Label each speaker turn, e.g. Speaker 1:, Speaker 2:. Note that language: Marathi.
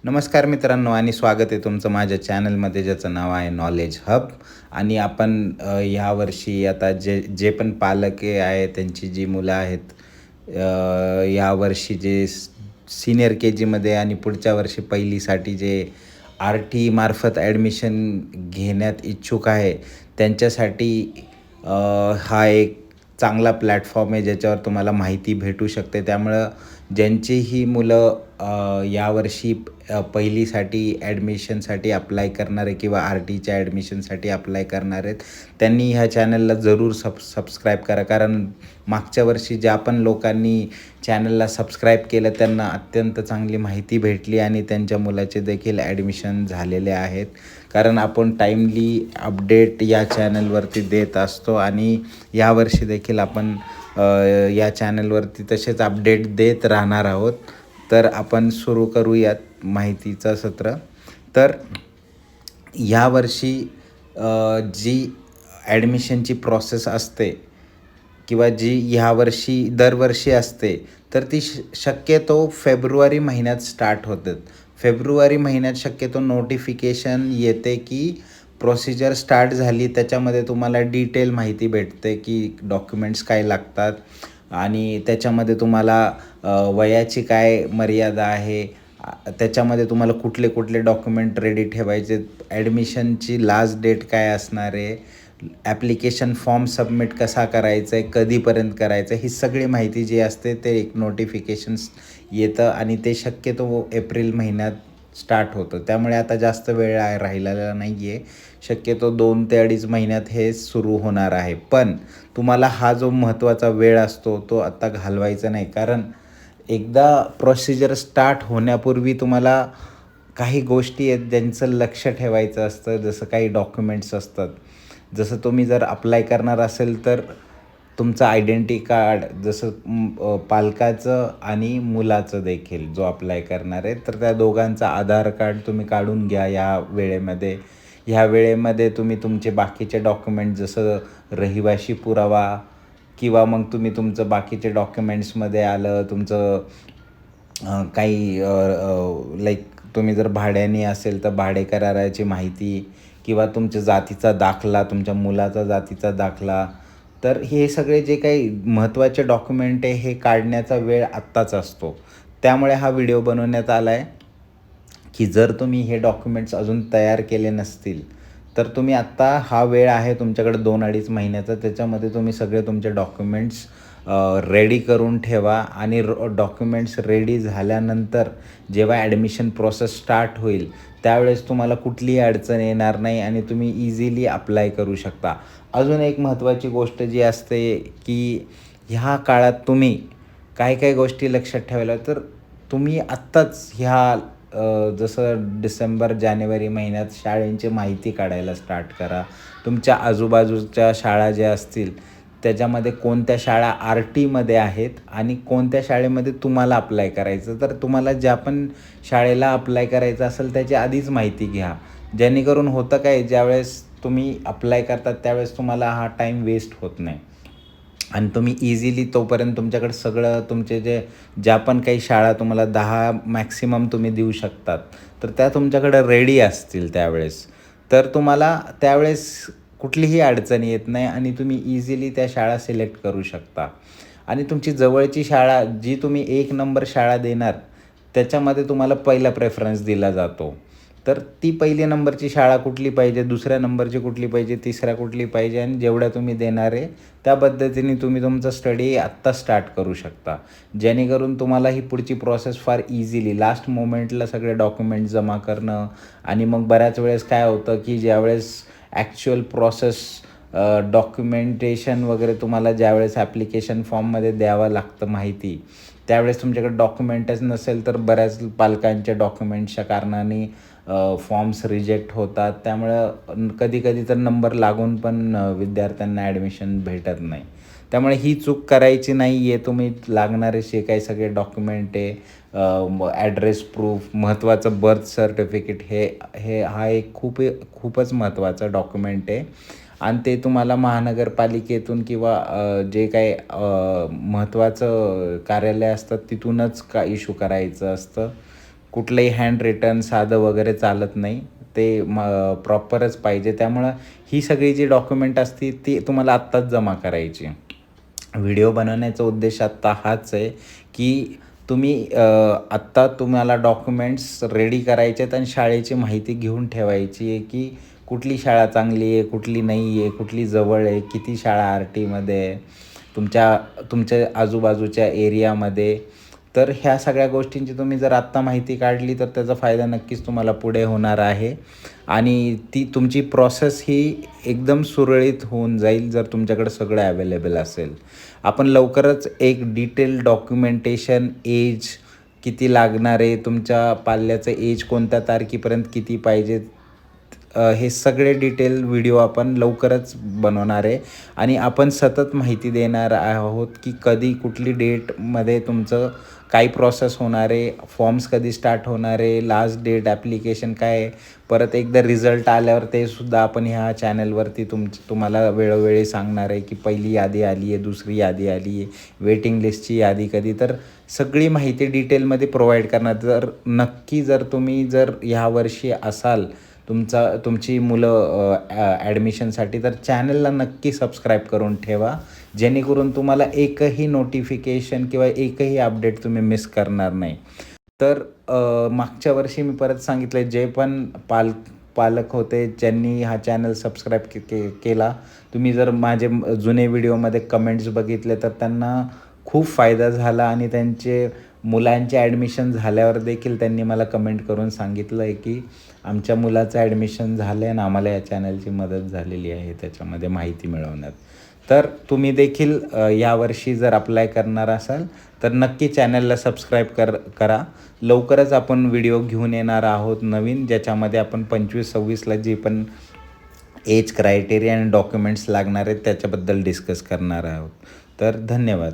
Speaker 1: नमस्कार मित्रांनो आणि स्वागत आहे तुमचं माझ्या चॅनलमध्ये ज्याचं नाव आहे नॉलेज हब. आणि आपण यावर्षी आता जे जे पण आहे त्यांची जी मुलं आहेत यावर्षी जे सीनियर के जीमध्ये आणि पुढच्या वर्षी पहिलीसाठी जे आर टी मार्फत ॲडमिशन घेण्यात इच्छुक आहे त्यांच्यासाठी हा एक चांगला प्लॅटफॉर्म आहे ज्याच्यावर तुम्हाला माहिती भेटू शकते. त्यामुळं ज्यांचीही मुलं यावर्षी पहिलीसाठी ॲडमिशनसाठी अप्लाय करणार आहे किंवा आर टीच्या ॲडमिशनसाठी अप्लाय करणार आहेत, त्यांनी ह्या चॅनलला जरूर सबस्क्राईब करा. कारण मागच्या वर्षी ज्या पण लोकांनी चॅनलला सबस्क्राईब केलं त्यांना अत्यंत चांगली माहिती भेटली आणि त्यांच्या मुलाचे देखील ॲडमिशन झालेले आहेत. कारण आपण टाईमली अपडेट या चॅनलवरती देत असतो आणि यावर्षी देखील आपण या चॅनलवरती तसेच अपडेट देत राहणार आहोत. तर आपण सुरू करूयात माहितीचं सत्र. तर यावर्षी जी ॲडमिशनची प्रोसेस असते किंवा जी ह्यावर्षी दरवर्षी असते, तर ती शक्यतो फेब्रुवारी महिन्यात स्टार्ट होतात. फेब्रुवारी महिन्यात शक्यतो नोटिफिकेशन येते की प्रोसिजर स्टार्ट झाली. त्याच्यामध्ये तुम्हाला डिटेल माहिती भेटते की डॉक्युमेंट्स काय लागतात आणि त्याच्यामध्ये तुम्हाला वयाची काय मर्यादा आहे, त्याच्यामध्ये तुम्हाला कुठले कुठले डॉक्युमेंट रेडी ठेवायचे, ॲडमिशनची लास्ट डेट काय असणार आहे, ॲप्लिकेशन फॉर्म सबमिट कसा करायचा आहे, कधीपर्यंत करायचं आहे, ही सगळी माहिती जी असते ते एक नोटिफिकेशन्स येतं आणि ते शक्यतो एप्रिल महिन्यात स्टार्ट होतं. त्यामुळे आता जास्त वेळ राहिलेला नाही आहे. शक्यतो 2 ते 2.5 महिन्यात हे सुरू होणार आहे. पण तुम्हाला हा जो महत्त्वाचा वेळ असतो तो आत्ता घालवायचा नाही. कारण एकदा प्रोसिजर स्टार्ट होण्यापूर्वी तुम्हाला काही गोष्टी आहेत ज्यांचं लक्ष ठेवायचं असतं. जसं काही डॉक्युमेंट्स असतात. जसं तुम्ही जर अप्लाय करणार असेल तर तुमचं आयडेंटिटी कार्ड, जसं पालकाचं आणि मुलाचं देखील जो अप्लाय करणार आहे, तर त्या दोघांचं आधार कार्ड तुम्ही काढून घ्या या वेळेमध्ये. ह्या वेळेमध्ये तुम्ही तुमचे बाकीचे डॉक्युमेंट जसं रहिवाशी पुरावा किंवा मग तुम्ही तुमचं बाकीचे डॉक्युमेंट्समध्ये आलं तुमचं काही लाईक तुम्ही जर भाड्याने असेल तर भाडे कराराची माहिती किंवा तुमच्या जातीचा दाखला, तुमच्या मुलाचा जातीचा दाखला, तर हे सगळे जे काही महत्त्वाचे डॉक्युमेंट आहे हे काढण्याचा वेळ आत्ताच असतो. त्यामुळे हा व्हिडिओ बनवण्यात आला आहे की जर तुम्ही हे डॉक्युमेंट्स अजून तयार केले नसतील तर तुम्ही आत्ता हा वेळ आहे तुमच्याकडे 2-2.5 महिन्याचा, त्याच्यामध्ये तुम्ही सगळे तुमचे डॉक्युमेंट्स रेडी करून ठेवा आणि डॉक्युमेंट्स रेडी झाल्यानंतर जेव्हा ॲडमिशन प्रोसेस स्टार्ट होईल त्यावेळेस तुम्हाला कुठलीही अडचण येणार नाही आणि तुम्ही इझिली अप्लाय करू शकता. अजून एक महत्त्वाची गोष्ट जी असते की ह्या काळात तुम्ही काय काय गोष्टी लक्षात ठेवायला, तर तुम्ही आत्ताच ह्या जसं डिसेंबर, जानेवारी महिन्यात शाळेंची माहिती काढायला स्टार्ट करा. तुमच्या आजूबाजूच्या शाळा ज्या असतील त्याच्यामध्ये कोणत्या शाळा आर टीमध्ये आहेत आणि कोणत्या शाळेमध्ये तुम्हाला अप्लाय करायचं, तर तुम्हाला ज्या पण शाळेला अप्लाय करायचं असेल त्याची आधीच माहिती घ्या. जेणेकरून होतं काय, ज्यावेळेस तुम्ही अप्लाय करतात त्यावेळेस तुम्हाला हा टाईम वेस्ट होत नाही आणि तुम्ही इझिली तोपर्यंत तुमच्याकडे सगळं तुमचे ज्या पण काही शाळा तुम्हाला 10 मॅक्सिमम तुम्ही देऊ शकतात, तर त्या तुमच्याकडे रेडी असतील त्यावेळेस. तर तुम्हाला त्यावेळेस कुठलीही अडचण येत नाही आणि तुम्ही इझिली त्या शाळा सिलेक्ट करू शकता. आणि तुमची जवळची शाळा जी तुम्ही 1 नंबर शाळा देणार त्याच्यामध्ये तुम्हाला पहिला प्रेफरन्स दिला जातो. तर ती पहिली नंबरची शाळा कुठली पाहिजे, दुसऱ्या नंबरची कुठली पाहिजे, तिसऱ्या कुठली पाहिजे आणि जेवढ्या तुम्ही देणार आहे त्या पद्धतीने तुम्ही तुमचा स्टडी आत्ता स्टार्ट करू शकता. जेणेकरून तुम्हाला ही पुढची प्रोसेस फार इझिली लास्ट मोमेंटला सगळे डॉक्युमेंट जमा करणं आणि मग बऱ्याच वेळेस काय होतं की ज्यावेळेस ॲक्च्युअल प्रोसेस डॉक्युमेंटेशन वगैरे तुम्हाला ज्यावेळेस ॲप्लिकेशन फॉर्ममध्ये द्यावं लागतं माहिती, त्यावेळेस तुमच्याकडे डॉक्युमेंटच नसेल तर बऱ्याच पालकांच्या डॉक्युमेंट्सच्या कारणाने फॉर्म्स रिजेक्ट होतात. त्यामुळं कधी-कधी तर नंबर लागून पण विद्यार्थ्यांना ॲडमिशन भेटत नाही. त्यामुळे ही चूक करायची नाही आहे. तुम्ही लागणारे जे काही सगळे डॉक्युमेंट आहे, ॲड्रेस प्रूफ, महत्त्वाचं बर्थ सर्टिफिकेट, हे हे हा एक खूपच महत्त्वाचं डॉक्युमेंट आहे आणि ते तुम्हाला महानगरपालिकेतून किंवा जे काही महत्त्वाचं कार्यालय असतात तिथूनच इश्यू करायचं असतं. कुठलंही हँड रिटन साधं वगैरे चालत नाही. ते प्रॉपरच पाहिजे. त्यामुळं ही सगळी जी डॉक्युमेंट असते ती तुम्हाला आत्ताच जमा करायची. व्हिडिओ बनवण्याचा उद्देश आत्ता हाच आहे, की तुम्ही आत्ता तुम्हाला डॉक्युमेंट्स रेडी करायचे आहेत आणि शाळेची माहिती घेऊन ठेवायची आहे, की कुठली शाळा चांगली आहे, कुठली नाही आहे, कुठली जवळ आहे, किती शाळा आर-टीमध्ये आहे, तुमच्या आजूबाजूच्या एरियामध्ये. तर ह्या सगळ्या गोष्टींची तुम्ही जर आत्ता माहिती काढली तर त्याचा फायदा नक्कीच तुम्हाला पुढे होणार आहे आणि ती तुमची प्रोसेस ही एकदम सुरळीत होऊन जाईल जर तुमच्याकडे सगळं अवेलेबल असेल. आपण लवकरच एक डिटेल डॉक्युमेंटेशन, एज किती लागणार आहे, तुमच्या पाल्याचं एज कोणत्या तारखेपर्यंत किती पाहिजे, हे सगळे डिटेल व्हिडिओ आपण लवकरच बनवणार आहे आणि आपण सतत माहिती देणार आहोत, की कधी कुठली डेटमध्ये तुमचं काय प्रोसेस होणार आहे, फॉर्म्स कधी स्टार्ट होणार आहे, लास्ट डेट ॲप्लिकेशन काय आहे. परत एकदा रिझल्ट आल्यावर ते सुद्धा आपण ह्या चॅनलवरती तुम्हाला वेळोवेळी सांगणार आहे, की पहिली यादी आली आहे, दुसरी यादी आली आहे, वेटिंग लिस्टची यादी कधी. तर सगळी माहिती डिटेलमध्ये प्रोव्हाइड करणार. जर तुम्ही ह्या वर्षी असाल, तुमची मुलं ॲडमिशनसाठी, तर चॅनलला नक्की सबस्क्राईब करून ठेवा, जेणेकरून तुम्हाला एकही नोटिफिकेशन किंवा एकही अपडेट तुम्ही मिस करणार नाही. तर मागच्या वर्षी मी परत सांगितलं, जे पण पालक होते ज्यांनी हा चॅनल सबस्क्राईब केला, तुम्ही जर माझे जुने व्हिडिओमध्ये कमेंट्स बघितले तर त्यांना खूप फायदा झाला आणि त्यांचे मुलांचे ॲडमिशन झाल्यावर देखील त्यांनी मला कमेंट करून सांगितलं आहे, की आमच्या मुलाचं ॲडमिशन झालं आहे आणि आम्हाला या चॅनलची मदत झालेली आहे त्याच्यामध्ये माहिती मिळवण्यात. तर तुम्ही देखील यावर्षी जर अप्लाय करणार असाल तर नक्की चॅनलला सबस्क्राईब करा. लवकरच आपण व्हिडिओ घेऊन येणार आहोत नवीन, ज्याच्यामध्ये आपण 25-26ला जे पण एज क्रायटेरिया आणि डॉक्युमेंट्स लागणार आहेत त्याच्याबद्दल डिस्कस करणार आहोत. तर धन्यवाद.